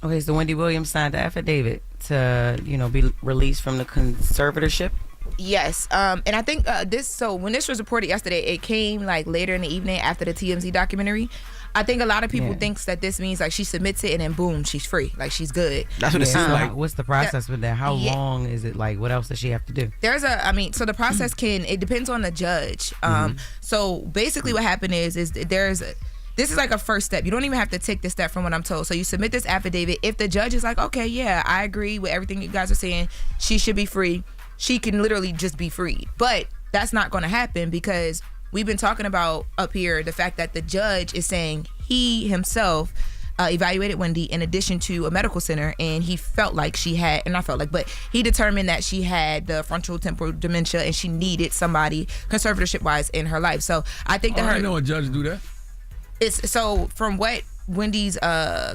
Okay, so Wendy Williams signed the affidavit to, be released from the conservatorship. Yes, and I think when this was reported yesterday, it came like later in the evening after the TMZ documentary. I think a lot of people thinks that this means like she submits it and then boom, she's free, like she's good. That's what it seems like. What's the process with that? How long is it? Like, what else does she have to do? So the process it depends on the judge. So basically, what happened is this is like a first step. You don't even have to take this step from what I'm told. So you submit this affidavit. If the judge is like, okay, yeah, I agree with everything you guys are saying, she should be free. She can literally just be freed. But that's not going to happen because we've been talking about up here the fact that the judge is saying he himself evaluated Wendy in addition to a medical center, and he felt like she had, and not felt like, but he determined that she had the frontal temporal dementia and she needed somebody conservatorship wise in her life. So I think that I know a judge do that. It's so from what Wendy's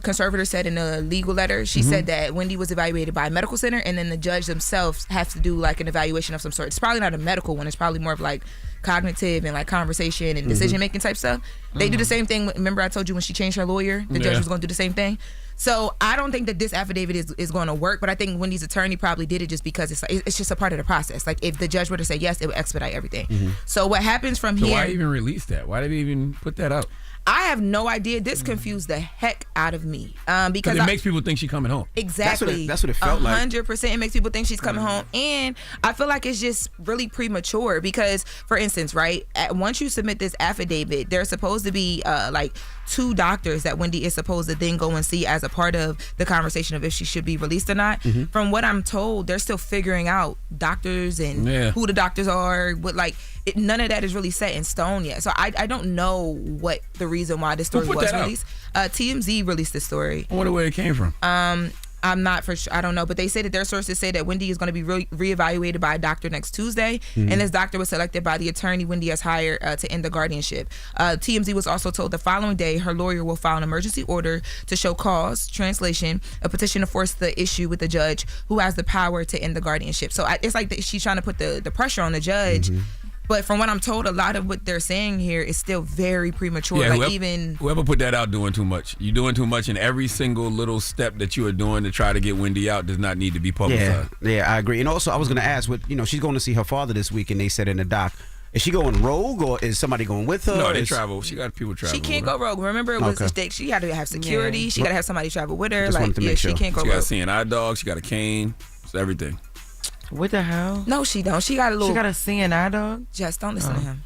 conservator said in a legal letter, she said that Wendy was evaluated by a medical center, and then the judge themselves have to do like an evaluation of some sort. It's probably not a medical one. It's probably more of like cognitive and like conversation and decision making type stuff. They do the same thing. Remember I told you when she changed her lawyer, the judge was going to do the same thing. So I don't think that this affidavit is going to work, but I think Wendy's attorney probably did it just because it's just a part of the process. Like if the judge were to say yes, it would expedite everything. So what happens from here? Why even release that? Why did they even put that out? I have no idea. This confused the heck out of me because it makes people think she's coming home. Exactly. That's what it felt like. 100%. It makes people think she's coming home, and I feel like it's just really premature because, for instance, right, once you submit this affidavit, there's supposed to be like 2 doctors that Wendy is supposed to then go and see as a part of the conversation of if she should be released or not. From what I'm told, they're still figuring out doctors and who the doctors are. None of that is really set in stone yet. So I don't know what the reason why this story was released. TMZ released this story. I wonder where it came from. I'm not for sure. I don't know, but they say that their sources say that Wendy is going to be reevaluated by a doctor next Tuesday, and this doctor was selected by the attorney Wendy has hired to end the guardianship. TMZ was also told the following day her lawyer will file an emergency order to show cause, translation, a petition to force the issue with the judge who has the power to end the guardianship. So it's like she's trying to put the pressure on the judge. But from what I'm told, a lot of what they're saying here is still very premature. Yeah, whoever put that out doing too much. You're doing too much, and every single little step that you are doing to try to get Wendy out does not need to be publicized. Yeah, I agree. And also, I was going to ask, she's going to see her father this week, and they said in the doc, is she going rogue or is somebody going with her? No, they travel. She got people traveling. She can't go rogue. Remember, it was a mistake. She had to have security. Yeah. She got to have somebody travel with her. She can't go rogue. She got a CNI dog. She got a cane. It's everything. What the hell? No, she don't. She got a CNI dog? Jess, don't listen to him.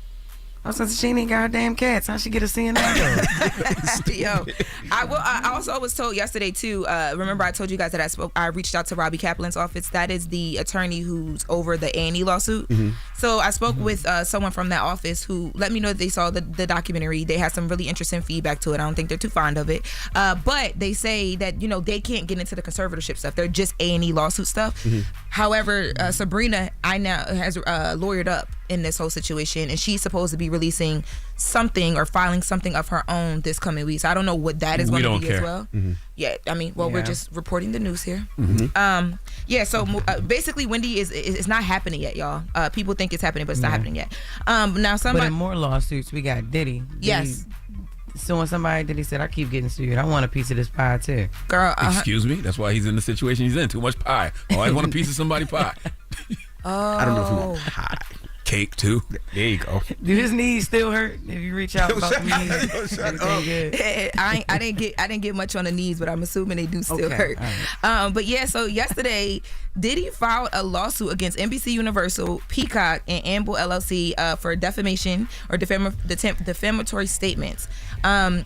I was going to say, she ain't goddamn cats. How she get a CNI dog? Yo, I also was told yesterday too. Remember, I told you guys that I reached out to Robbie Kaplan's office. That is the attorney who's over the A&E lawsuit. So I spoke with someone from that office who let me know that they saw the documentary. They had some really interesting feedback to it. I don't think they're too fond of it, but they say that they can't get into the conservatorship stuff. They're just A&E lawsuit stuff. However, Sabrina has lawyered up in this whole situation, and she's supposed to be releasing something or filing something of her own this coming week. So I don't know what that is going to be as well. Yeah, I mean, we're just reporting the news here. So basically Wendy is not happening yet, y'all. People think it's happening, but it's not happening yet. Now somebody. But in more lawsuits, we got Diddy. Yes. Suing somebody. Diddy said, I keep getting sued. I want a piece of this pie too. Girl, excuse me. That's why he's in the situation he's in. Too much pie. Always want a piece of somebody's pie. I don't know if you want pie. Cake too. There you go. Do his knees still hurt if you reach out about the knees? I didn't get much on the knees, but I'm assuming they do still hurt. Right. But yeah, so yesterday Diddy filed a lawsuit against NBC-Universal, Peacock, and Amble LLC for defamation or defamatory statements.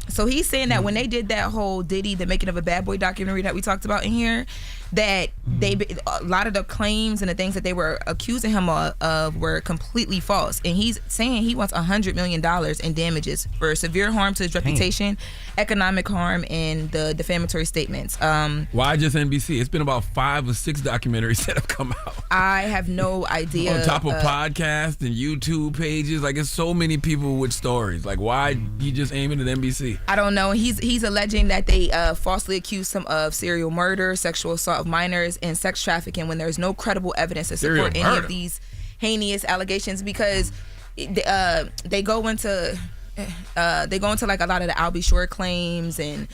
So he's saying that when they did that whole Diddy, the Making of a Bad Boy documentary that we talked about in here, that a lot of the claims and the things that they were accusing him of were completely false. And he's saying he wants $100 million in damages for severe harm to his reputation, economic harm, and the defamatory statements. Why just NBC? It's been about 5 or 6 documentaries that have come out. I have no idea. On top of podcasts and YouTube pages, like it's so many people with stories. Like why you just aiming at NBC? I don't know. He's alleging that they falsely accused him of serial murder, sexual assault of minors, and sex trafficking when there's no credible evidence to support any of these heinous allegations, because they go into like a lot of the Albie Shore claims, and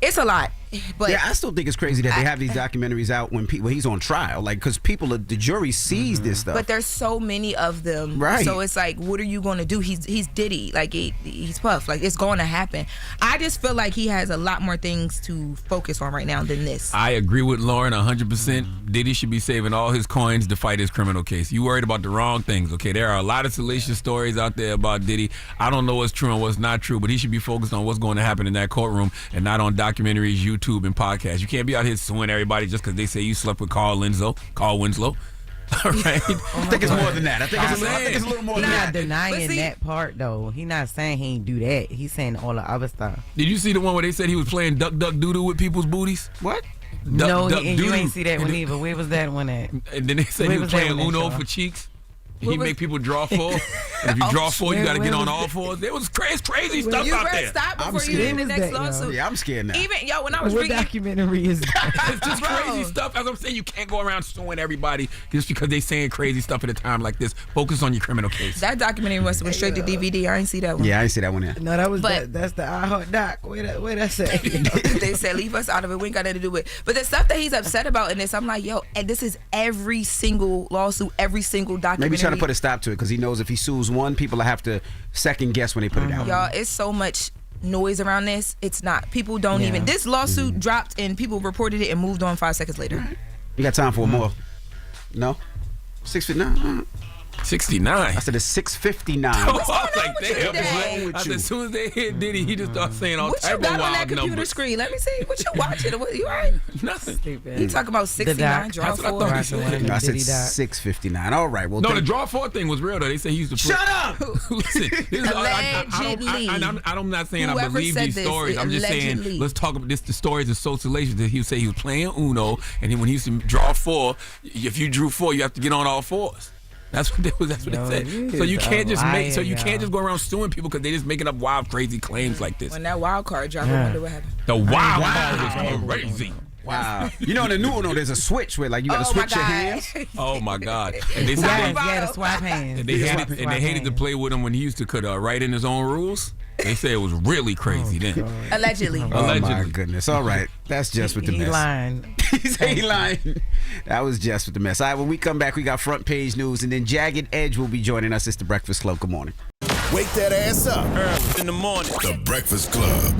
it's a lot. But yeah, I still think it's crazy that they have these documentaries out when he's on trial, like because the jury sees this stuff. But there's so many of them, right? So it's like, what are you going to do? He's Diddy, like he's Puff, like it's going to happen. I just feel like he has a lot more things to focus on right now than this. I agree with Lauren 100%. Diddy should be saving all his coins to fight his criminal case. You worried about the wrong things, okay? There are a lot of salacious stories out there about Diddy. I don't know what's true and what's not true, but he should be focused on what's going to happen in that courtroom and not on documentaries, YouTube, and podcasts. You can't be out here suing everybody just because they say you slept with Carl Winslow. All right. I think it's more than that. I think it's a little more than that. He's not denying that part, though. He's not saying he ain't do that. He's saying all the other stuff. Did you see the one where they said he was playing duck doo-doo with people's booties? What? You ain't see that one either. Where was that one at? And then they said he was playing Uno for cheeks. He make people draw four. And if you draw four, you got to get on all fours. There was crazy stuff out there. Stop before you get in the next lawsuit. Yeah, I'm scared now. Even when I was what reading, documentary is that? It's just crazy stuff. As I'm saying, you can't go around suing everybody just because they saying crazy stuff at a time like this. Focus on your criminal case. That documentary must have went straight to DVD. I ain't see that one. Yeah, I ain't see that one yet. No, that was that's the iHeart doc. Where that say? They said leave us out of it. We ain't got nothing to do with it. But the stuff that he's upset about in this, I'm like, yo, and this is every single lawsuit, every single documentary. Maybe trying to put a stop to it because he knows if he sues one, people will have to second guess when they put it out. Y'all, it's so much noise around this. It's not. People don't even. This lawsuit dropped and people reported it and moved on 5 seconds later. You got time for more? No? 6:59? 69. I said it's 6:59. I was like, with you damn, today? with I said, you? as soon as they hit Diddy, he just started saying all What type you of got on wild that computer numbers. screen? Let me see. What you watching? What, you all right? Nothing. He talking about 69 draw That's what I thought he four. said. I said 6:59. All right. Well, No, the draw four thing was real though. They said he used to Shut up! Listen, this is, Allegedly. I'm not saying I Whoever believe said these this, stories. I'm just saying allegedly. let's talk about this. The stories are so salacious that he would say he was playing Uno, and then when he used to draw four, if you drew four, you have to get on all fours. That's what they said. So you can't just can't just go around suing people because they just making up wild, crazy claims like this. When that wild card dropped, I wonder what happened. The wild card was crazy. Wow. You know, in the new Uno, there's a switch where like you got to switch your hands. Oh my God! And they said to swap hands. and they hated to play with him when he used to write in his own rules. They say it was really crazy then. Allegedly. Oh my goodness. All right. That's Jess with the mess. He lying. He lying. That was Jess with the mess. All right, when we come back, we got front page news, and then Jagged Edge will be joining us. It's the Breakfast Club. Good morning. Wake that ass up early in the morning. The Breakfast Club.